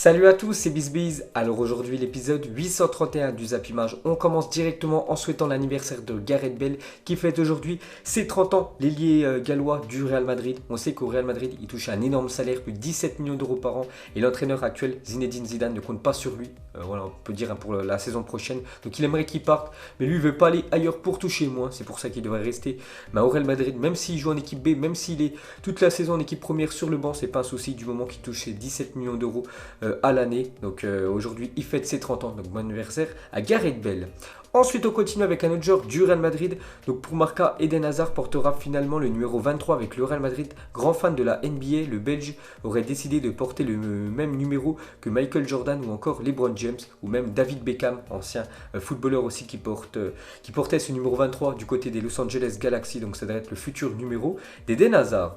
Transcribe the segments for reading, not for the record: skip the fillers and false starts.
Salut à tous, c'est BizBiz. Alors aujourd'hui l'épisode 831 du Zap Image. On commence directement en souhaitant l'anniversaire de Gareth Bale qui fête aujourd'hui ses 30 ans, l'ailier gallois du Real Madrid. On sait qu'au Real Madrid il touche un énorme salaire, plus de 17 millions d'euros par an et l'entraîneur actuel Zinedine Zidane ne compte pas sur lui. Voilà, on peut dire pour la saison prochaine. Donc il aimerait qu'il parte, mais lui il veut pas aller ailleurs pour toucher moins. C'est pour ça qu'il devrait rester au Real Madrid, même s'il joue en équipe B, même s'il est toute la saison en équipe première sur le banc, c'est pas un souci du moment qu'il touche ses 17 millions d'euros à l'année. Donc aujourd'hui, il fête ses 30 ans. Donc bon anniversaire à Gareth Bale. Ensuite, on continue avec un autre joueur du Real Madrid. Donc pour Marca, Eden Hazard portera finalement le numéro 23 avec le Real Madrid. Grand fan de la NBA, le Belge aurait décidé de porter le même numéro que Michael Jordan ou encore LeBron James ou même David Beckham, ancien footballeur aussi qui portait ce numéro 23 du côté des Los Angeles Galaxy. Donc ça devrait être le futur numéro d'Eden Hazard.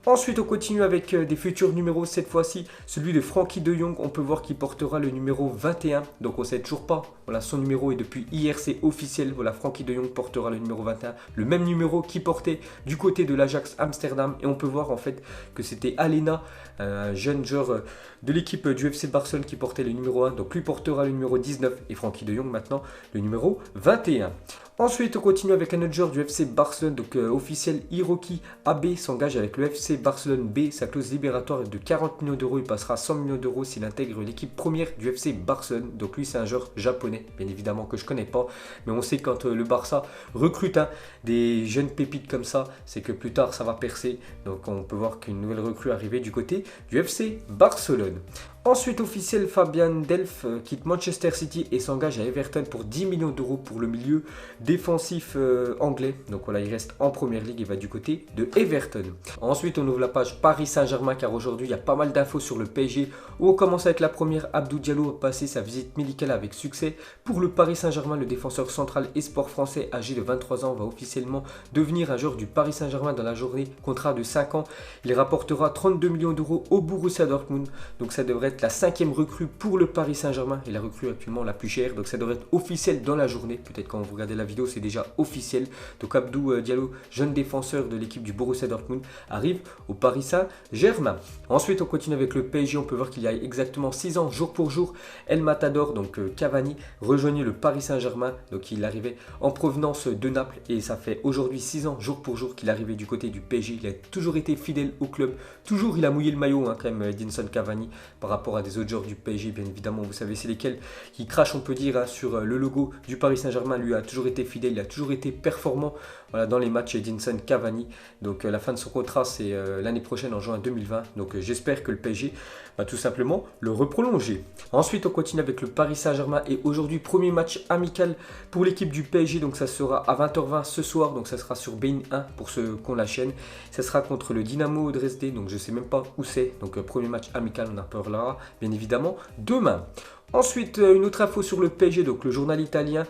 Ensuite, on continue avec des futurs numéros. Cette fois-ci, celui de Frenkie de Jong. On peut voir qu'il portera le numéro 21. Donc, on ne sait toujours pas. Voilà, son numéro est depuis hier, c'est officiel. Voilà, Frenkie de Jong portera le numéro 21. Le même numéro qu'il portait du côté de l'Ajax Amsterdam. Et on peut voir en fait que c'était Alena, un jeune joueur de l'équipe du FC Barcelone qui portait le numéro 1. Donc, lui portera le numéro 19. Et Frenkie de Jong maintenant le numéro 21. Ensuite, on continue avec un autre joueur du FC Barcelone, donc officiel Hiroki Abe s'engage avec le FC Barcelone B. Sa clause libératoire est de 40 millions d'euros. Il passera 100 millions d'euros s'il intègre l'équipe première du FC Barcelone. Donc lui, c'est un joueur japonais, bien évidemment que je ne connais pas. Mais on sait que quand le Barça recrute des jeunes pépites comme ça, c'est que plus tard, ça va percer. Donc on peut voir qu'une nouvelle recrue arrivée du côté du FC Barcelone. Ensuite, officiel, Fabian Delph quitte Manchester City et s'engage à Everton pour 10 millions d'euros pour le milieu défensif anglais. Donc voilà, il reste en première ligue et va du côté de Everton. Ensuite, on ouvre la page Paris Saint-Germain car aujourd'hui, il y a pas mal d'infos sur le PSG. Où on commence avec la première, Abdou Diallo a passé sa visite médicale avec succès. Pour le Paris Saint-Germain, le défenseur central espoir français âgé de 23 ans va officiellement devenir un joueur du Paris Saint-Germain dans la journée. Contrat de 5 ans, il rapportera 32 millions d'euros au Borussia Dortmund. Donc ça devrait être la 5e recrue pour le Paris Saint-Germain et la recrue actuellement la plus chère. Donc ça devrait être officiel dans la journée. Peut-être quand vous regardez la vidéo, c'est déjà officiel. Donc Abdou Diallo, jeune défenseur de l'équipe du Borussia Dortmund, arrive au Paris Saint-Germain. Ensuite, on continue avec le PSG. On peut voir qu'il y a exactement 6 ans, jour pour jour, El Matador, donc Cavani, rejoignait le Paris Saint-Germain. Donc il arrivait en provenance de Naples et ça fait aujourd'hui 6 ans, jour pour jour, qu'il arrivait du côté du PSG. Il a toujours été fidèle au club. Toujours, il a mouillé le maillot quand même, Edinson Cavani, par rapport à des autres joueurs du PSG, bien évidemment. Vous savez, c'est lesquels qui crachent, on peut dire, sur le logo du Paris Saint-Germain. Lui a toujours été fidèle, il a toujours été performant dans les matchs Edinson Cavani. Donc la fin de son contrat, c'est l'année prochaine, en juin 2020. Donc j'espère que le PSG va tout simplement le reprolonger. Ensuite, on continue avec le Paris Saint-Germain et aujourd'hui, premier match amical pour l'équipe du PSG. Donc ça sera à 20h20 ce soir. Donc ça sera sur beIN 1 pour ceux qui ont la chaîne. Ça sera contre le Dynamo Dresde. Donc je ne sais même pas où c'est. Donc premier match amical, on en parlera bien évidemment demain. Ensuite, une autre info sur le PSG, donc le journal italien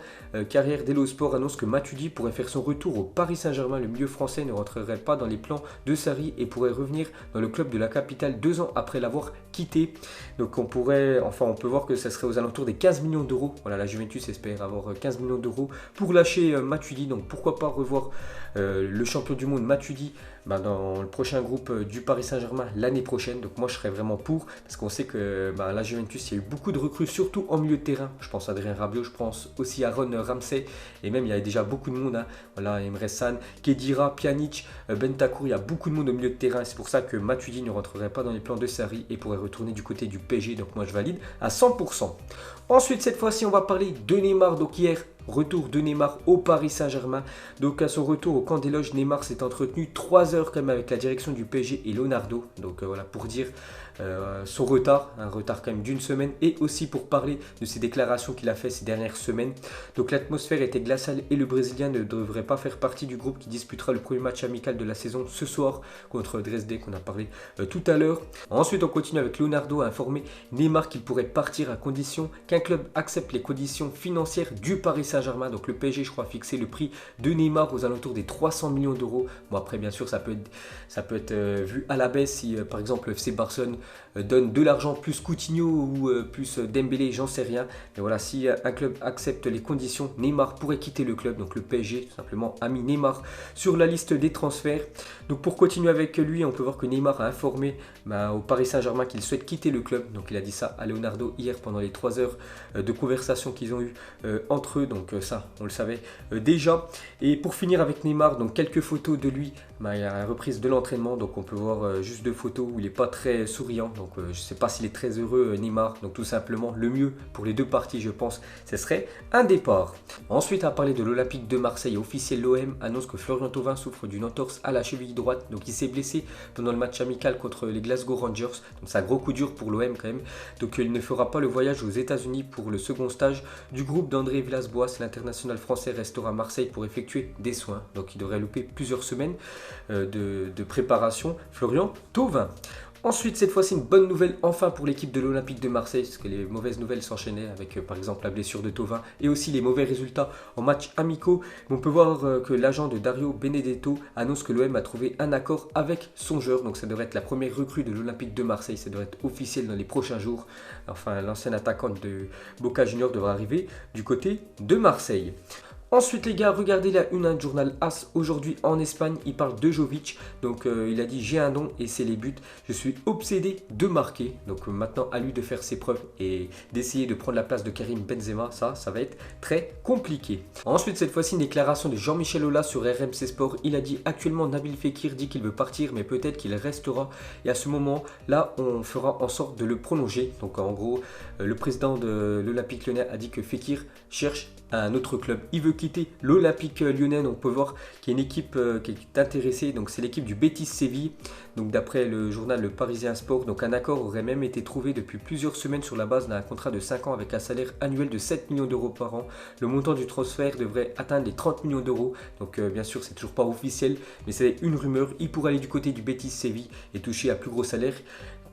Carrière dello Sport annonce que Matuidi pourrait faire son retour au Paris Saint-Germain. Le milieu français ne rentrerait pas dans les plans de Sarri et pourrait revenir dans le club de la capitale 2 ans après l'avoir quitté. Donc on peut voir que ça serait aux alentours des 15 millions d'euros. Voilà, la Juventus espère avoir 15 millions d'euros pour lâcher Matuidi. Donc pourquoi pas revoir le champion du monde Matuidi dans le prochain groupe du Paris Saint-Germain l'année prochaine. Donc moi je serais vraiment pour, parce qu'on sait que la Juventus, il y a eu beaucoup de recrues, surtout en milieu de terrain. Je pense à Adrien Rabiot, je pense aussi à Aaron Ramsey, et même il y a déjà beaucoup de monde. Voilà, Emre Can, Khedira, Pjanic, Bentancur, il y a beaucoup de monde au milieu de terrain. C'est pour ça que Matuidi ne rentrerait pas dans les plans de Sarri et pourrait retourner du côté du PSG. Donc moi je valide à 100%. Ensuite, cette fois-ci, on va parler de Neymar. Donc hier, retour de Neymar au Paris Saint-Germain. Donc à son retour au camp des loges, Neymar s'est entretenu 3 heures quand même avec la direction du PSG et Leonardo. Donc voilà, pour dire son retard, un retard quand même d'une semaine, et aussi pour parler de ses déclarations qu'il a fait ces dernières semaines. Donc l'atmosphère était glaciale et le Brésilien ne devrait pas faire partie du groupe qui disputera le premier match amical de la saison ce soir contre Dresde qu'on a parlé tout à l'heure. Ensuite, on continue avec Leonardo à informer Neymar qu'il pourrait partir à condition qu'un club accepte les conditions financières du Paris Saint-Germain. Donc le PSG, je crois, a fixé le prix de Neymar aux alentours des 300 millions d'euros. Bon, après, bien sûr, ça peut être vu à la baisse si, par exemple, le FC Barcelone donne de l'argent plus Coutinho ou plus Dembélé, j'en sais rien. Mais voilà, si un club accepte les conditions, Neymar pourrait quitter le club. Donc le PSG tout simplement a mis Neymar sur la liste des transferts. Donc pour continuer avec lui, on peut voir que Neymar a informé au Paris Saint-Germain qu'il souhaite quitter le club. Donc il a dit ça à Leonardo hier pendant les 3 heures de conversation qu'ils ont eu entre eux. Donc ça, on le savait déjà. Et pour finir avec Neymar, donc quelques photos de lui, il y a la reprise de l'entraînement. Donc on peut voir juste 2 photos où il n'est pas très souriant. Donc je ne sais pas s'il est très heureux Neymar. Donc tout simplement, le mieux pour les deux parties, je pense, ce serait un départ. Ensuite, à parler de l'Olympique de Marseille, officiel, l'OM annonce que Florian Thauvin souffre d'une entorse à la cheville droite. Donc il s'est blessé pendant le match amical contre les Glasgow Rangers. Donc c'est un gros coup dur pour l'OM quand même. Donc il ne fera pas le voyage aux États-Unis pour le second stage du groupe d'André Villas-Boas. L'international français restera à Marseille pour effectuer des soins. Donc il devrait louper plusieurs semaines de préparation. Florian Thauvin. Ensuite, cette fois-ci, une bonne nouvelle enfin pour l'équipe de l'Olympique de Marseille, parce que les mauvaises nouvelles s'enchaînaient avec par exemple la blessure de Thauvin et aussi les mauvais résultats en matchs amicaux. Mais on peut voir que l'agent de Dario Benedetto annonce que l'OM a trouvé un accord avec son joueur. Donc ça devrait être la première recrue de l'Olympique de Marseille, ça devrait être officiel dans les prochains jours. Enfin, l'ancien attaquant de Boca Juniors devra arriver du côté de Marseille. Ensuite les gars, regardez la une du journal AS aujourd'hui en Espagne, il parle de Jovic, donc il a dit j'ai un don et c'est les buts, je suis obsédé de marquer, donc maintenant à lui de faire ses preuves et d'essayer de prendre la place de Karim Benzema, ça va être très compliqué. Ensuite cette fois-ci une déclaration de Jean-Michel Aulas sur RMC Sport, il a dit actuellement Nabil Fekir dit qu'il veut partir mais peut-être qu'il restera et à ce moment là on fera en sorte de le prolonger, donc en gros le président de l'Olympique Lyonnais a dit que Fekir cherche un autre club, il veut quitter l'Olympique Lyonnais. On peut voir qu'il y a une équipe qui est intéressée, donc c'est l'équipe du Betis Séville. Donc d'après le journal Le Parisien Sport, donc un accord aurait même été trouvé depuis plusieurs semaines sur la base d'un contrat de 5 ans avec un salaire annuel de 7 millions d'euros par an. Le montant du transfert devrait atteindre les 30 millions d'euros. Donc bien sûr c'est toujours pas officiel, mais c'est une rumeur. Il pourrait aller du côté du Betis Séville et toucher un plus gros salaire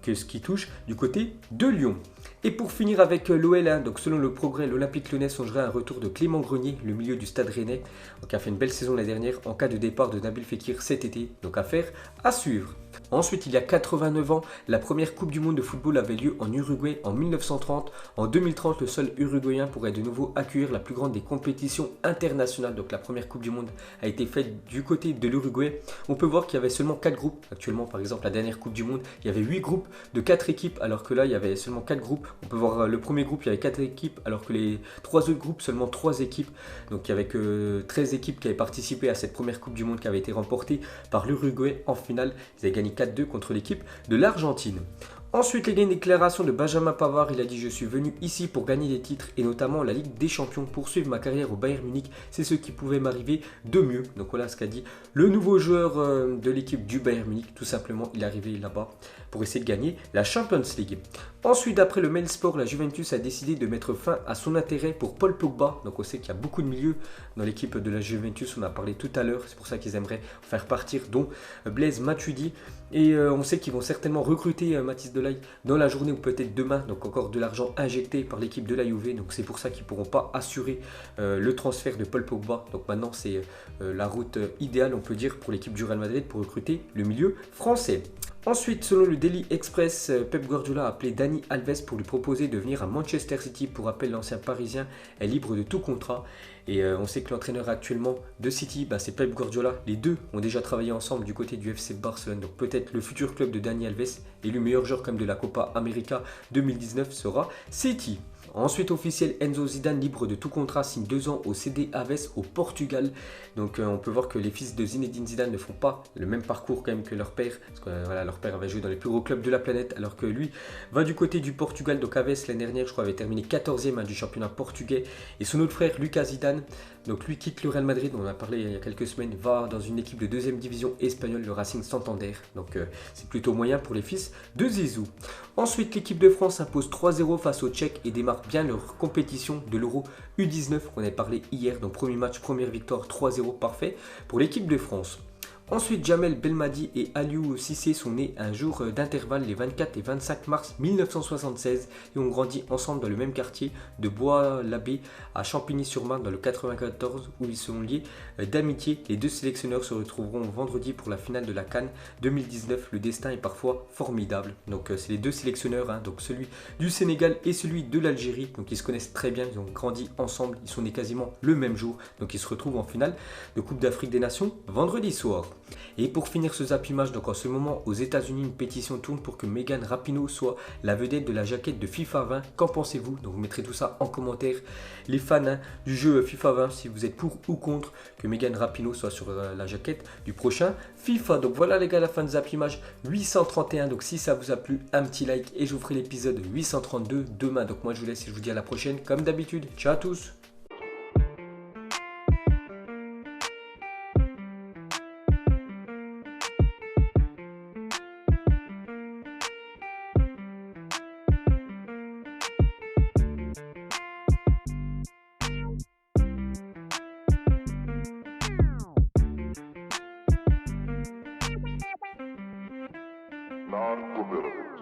que ce qui touche du côté de Lyon. Et pour finir avec l'OL, donc selon le Progrès, l'Olympique Lyonnais songerait à un retour de Clément Grenier, le milieu du Stade Rennais, qui a fait une belle saison l'année dernière en cas de départ de Nabil Fekir cet été. Donc affaire à suivre. Ensuite, il y a 89 ans, la première Coupe du Monde de football avait lieu en Uruguay en 1930. En 2030, le sol uruguayen pourrait de nouveau accueillir la plus grande des compétitions internationales. Donc la première Coupe du Monde a été faite du côté de l'Uruguay. On peut voir qu'il y avait seulement 4 groupes. Actuellement, par exemple, la dernière Coupe du Monde, il y avait 8 groupes de 4 équipes, alors que là, il y avait seulement 4 groupes. On peut voir le premier groupe, il y avait 4 équipes, alors que les 3 autres groupes, seulement 3 équipes. Donc il n'y avait que 13 équipes qui avaient participé à cette première Coupe du Monde qui avait été remportée par l'Uruguay en finale. Ils avaient gagné 4-2 contre l'équipe de l'Argentine. Ensuite, il y a une déclaration de Benjamin Pavard. Il a dit « Je suis venu ici pour gagner des titres et notamment la Ligue des Champions. Poursuivre ma carrière au Bayern Munich, c'est ce qui pouvait m'arriver de mieux. » Donc voilà ce qu'a dit le nouveau joueur de l'équipe du Bayern Munich. Tout simplement, il est arrivé là-bas pour essayer de gagner la Champions League. Ensuite, d'après le Mail Sport, la Juventus a décidé de mettre fin à son intérêt pour Paul Pogba. Donc on sait qu'il y a beaucoup de milieux dans l'équipe de la Juventus. On a parlé tout à l'heure. C'est pour ça qu'ils aimeraient faire partir, dont Blaise Matuidi. Et on sait qu'ils vont certainement recruter Mathys Delay dans la journée ou peut-être demain. Donc encore de l'argent injecté par l'équipe de la Juve. Donc c'est pour ça qu'ils ne pourront pas assurer le transfert de Paul Pogba. Donc maintenant c'est la route idéale, on peut dire, pour l'équipe du Real Madrid pour recruter le milieu français. Ensuite, selon le Daily Express, Pep Guardiola a appelé Dani Alves pour lui proposer de venir à Manchester City. Pour rappel, l'ancien parisien est libre de tout contrat. Et on sait que l'entraîneur actuellement de City, c'est Pep Guardiola. Les deux ont déjà travaillé ensemble du côté du FC Barcelone. Donc peut-être le futur club de Dani Alves, élu meilleur joueur comme de la Copa América 2019, sera City. Ensuite officiel, Enzo Zidane libre de tout contrat, signe 2 ans au CD Aves au Portugal. Donc on peut voir que les fils de Zinedine Zidane ne font pas le même parcours quand même que leur père. Parce que voilà, leur père avait joué dans les plus gros clubs de la planète alors que lui va du côté du Portugal. Donc Aves l'année dernière je crois avait terminé 14e du championnat portugais. Et son autre frère Lucas Zidane, donc lui quitte le Real Madrid, on en a parlé il y a quelques semaines, va dans une équipe de 2e division espagnole, le Racing Santander. Donc c'est plutôt moyen pour les fils de Zizou. Ensuite l'équipe de France impose 3-0 face aux Tchèques et démarre bien leur compétition de l'Euro U19 qu'on avait parlé hier. Donc premier match, première victoire, 3-0, parfait pour l'équipe de France. Ensuite, Jamel Belmadi et Aliou Cissé sont nés un jour d'intervalle les 24 et 25 mars 1976 et ont grandi ensemble dans le même quartier de Bois-l'Abbé à Champigny-sur-Marne dans le 94 où ils sont liés d'amitié. Les deux sélectionneurs se retrouveront vendredi pour la finale de la CAN 2019. Le destin est parfois formidable. Donc c'est les deux sélectionneurs, hein, donc celui du Sénégal et celui de l'Algérie. Donc ils se connaissent très bien, ils ont grandi ensemble, ils sont nés quasiment le même jour. Donc ils se retrouvent en finale de Coupe d'Afrique des Nations vendredi soir. Et pour finir ce Zap Image, donc en ce moment aux États-Unis, une pétition tourne pour que Megan Rapinoe soit la vedette de la jaquette de FIFA 20. Qu'en pensez-vous? Donc vous mettrez tout ça en commentaire. Les fans, hein, du jeu FIFA 20, si vous êtes pour ou contre que Megan Rapinoe soit sur la jaquette du prochain FIFA. Donc voilà les gars, la fin de Zap Image 831. Donc si ça vous a plu, un petit like et je vous ferai l'épisode 832 demain. Donc moi je vous laisse et je vous dis à la prochaine comme d'habitude. Ciao à tous. Non-committal.